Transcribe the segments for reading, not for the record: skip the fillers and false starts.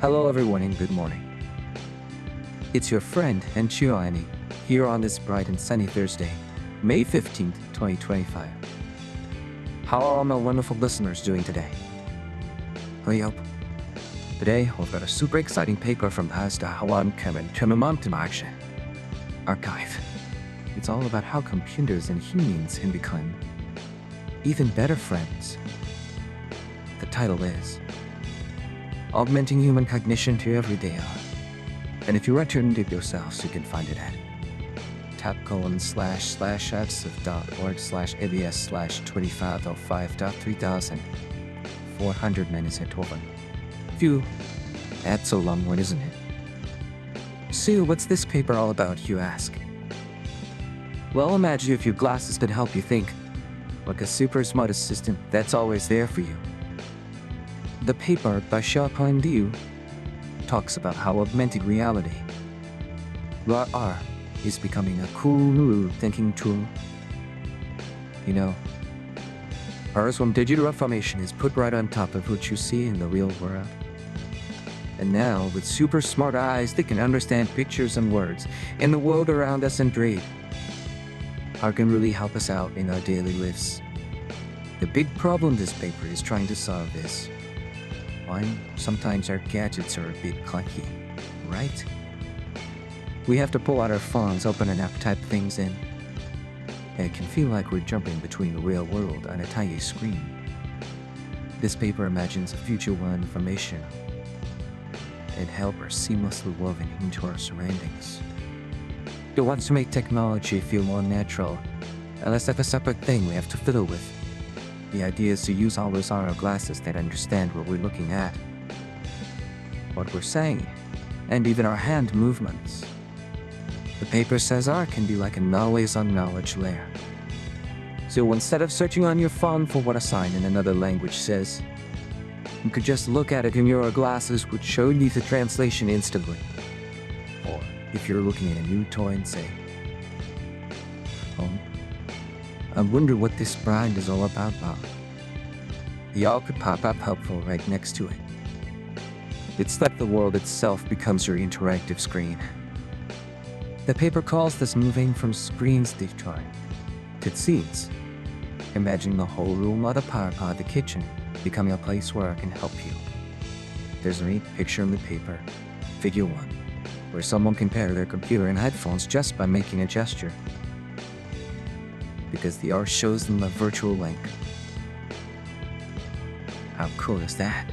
Hello everyone and good morning. It's your friend and Chiani here on this bright and sunny Thursday, May 15th, 2025. How are all my wonderful listeners doing today? Yup. Today we've got a super exciting paper from the Augmenting Human Cognition archive. It's all about how computers and humans can become even better friends. The title is Augmenting Human Cognition to Everyday Hour. And if you return it yourselves, you can find it at tab://abs.org/abs/2505.3000 Phew, that's a long one, isn't it? So what's this paper all about, you ask? Well, imagine a few glasses that help you think, like a super smart assistant that's always there for you. The paper by Xiaopeng talks about how augmented reality, AR, is becoming a cool new thinking tool. You know, ours from digital information is put right on top of what you see in the real world. And now, with super smart eyes that can understand pictures and words in the world around us and read, AR can really help us out in our daily lives. The big problem this paper is trying to solve is, one, sometimes our gadgets are a bit clunky, right? We have to pull out our phones, open an app, type things in, and it can feel like we're jumping between the real world and a tiny screen. This paper imagines a future where information and help are seamlessly woven into our surroundings. It wants to make technology feel more natural, and less of a separate thing we have to fiddle with. The idea is to use all those AR glasses that understand what we're looking at, what we're saying, and even our hand movements. The paper says AR can be like an always-on knowledge layer. So instead of searching on your phone for what a sign in another language says, you could just look at it and your glasses would show you the translation instantly. Or if you're looking at a new toy and say, "Oh, I wonder what this brand is all about now." The AR could pop up helpful right next to it. It's like the world itself becomes your interactive screen. The paper calls this moving from screens to scenes. Imagine the whole room or the power pod, the kitchen, becoming a place where I can help you. There's a neat picture in the paper, Figure 1, where someone can pair their computer and headphones just by making a gesture, because the AR shows them a virtual link. How cool is that?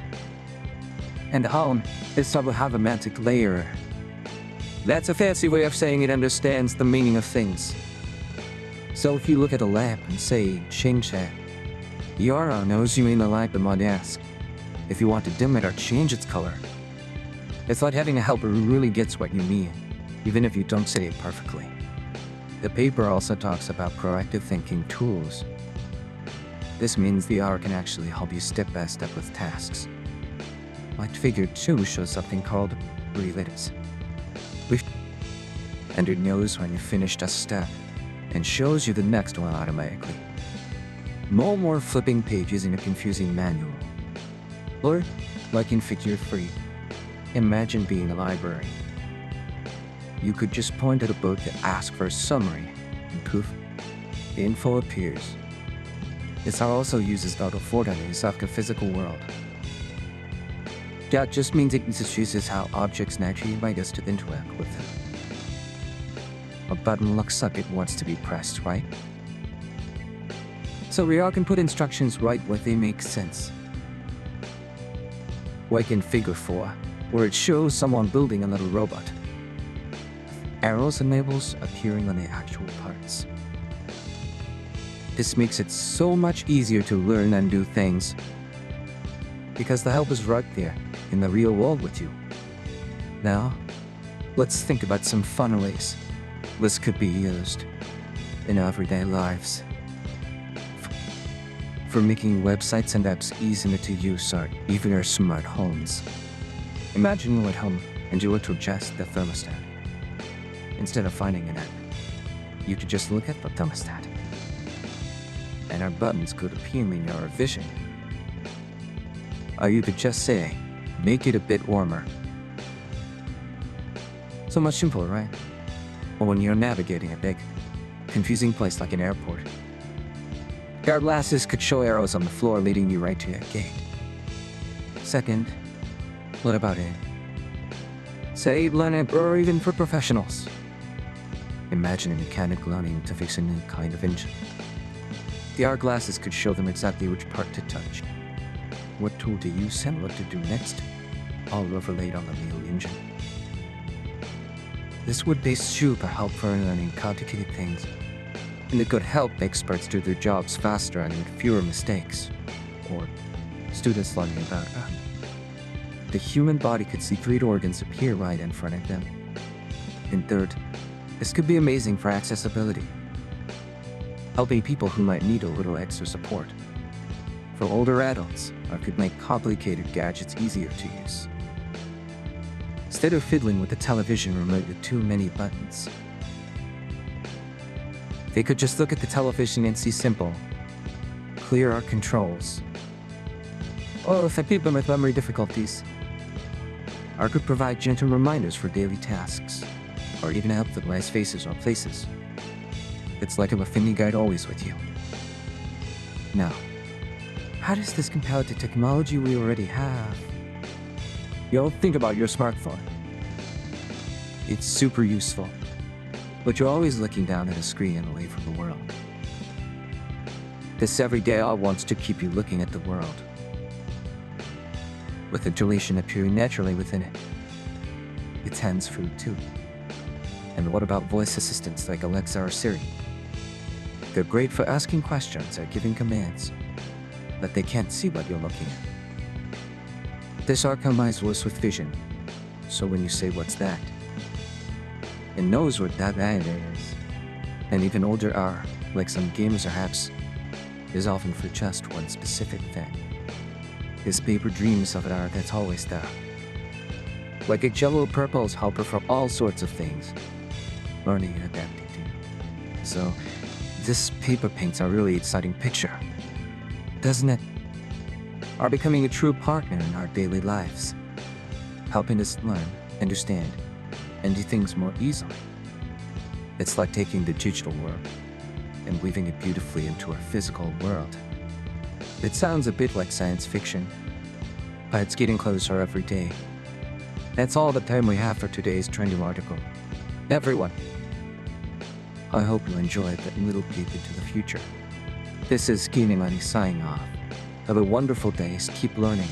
And home is sort of a augmented layer. That's a fancy way of saying it understands the meaning of things. So if you look at a lamp and say, "Change that," the AR knows you mean the light but might ask if you want to dim it or change its color. It's like having a helper who really gets what you mean, even if you don't say it perfectly. The paper also talks about proactive thinking tools. This means the AR can actually help you step by step with tasks. Like Figure 2 shows something called relatives. And it knows when you finished a step and shows you the next one automatically. No more flipping pages in a confusing manual. Or, like in Figure 3, imagine being a library. You could just point at a book and ask for a summary, and poof, the info appears. This also uses data for that in the physical world. That just means it uses how objects naturally invite us to interact with them. A button looks like it wants to be pressed, right? So we all can put instructions right where they make sense. Like in Figure 4, where it shows someone building a little robot. Arrows and labels appearing on the actual parts. This makes it so much easier to learn and do things, because the help is right there in the real world with you. Now, let's think about some fun ways this could be used in everyday lives. For making websites and apps easier to use or even our smart homes. Imagine you're at home and you want to adjust the thermostat. Instead of finding an app, you could just look at the thermostat, and our buttons could appear in your vision. Or you could just say, "Make it a bit warmer," So much simpler, right? Or when you're navigating a big, confusing place like an airport. Your glasses could show arrows on the floor leading you right to your gate. Second, what about it? Say learning, or even for professionals. Imagine a mechanic learning to fix a new kind of engine. The AR glasses could show them exactly which part to touch, what tool to use, and what to do next, all overlaid on the real engine. This would be super helpful in learning complicated things, and it could help experts do their jobs faster and with fewer mistakes, or students learning about the human body could see great organs appear right in front of them. And third, this could be amazing for accessibility, helping people who might need a little extra support. For older adults, it could make complicated gadgets easier to use. Instead of fiddling with the television remote with too many buttons, they could just look at the television and see simple, clear controls. Or for people with memory difficulties, AR could provide gentle reminders for daily tasks, or even help visualize faces or places. It's like a affinity guide always with you. Now, how does this compare to technology we already have? Think about your smartphone. It's super useful, but you're always looking down at a screen and away from the world. This everyday AR wants to keep you looking at the world, with intonation appearing naturally within it. It's hands-free too. And what about voice assistants like Alexa or Siri? They're great for asking questions or giving commands, but they can't see what you're looking at. This AR combines voice with vision, so when you say "what's that?" it knows what that is. And even older AR, like some games or apps, is often for just one specific thing. His paper dreams of an AR that's always there. Like a jello purple's helper for all sorts of things, learning and adapting to. So, this paper paints a really exciting picture, doesn't it? Are becoming a true partner in our daily lives, helping us learn, understand, and do things more easily. It's like taking the digital world and weaving it beautifully into our physical world. It sounds a bit like science fiction, but it's getting closer every day. That's all the time we have for today's trending article. Everyone, I hope you enjoyed that little peek into the future. This is Skinny Money signing off. Have a wonderful day. Keep learning.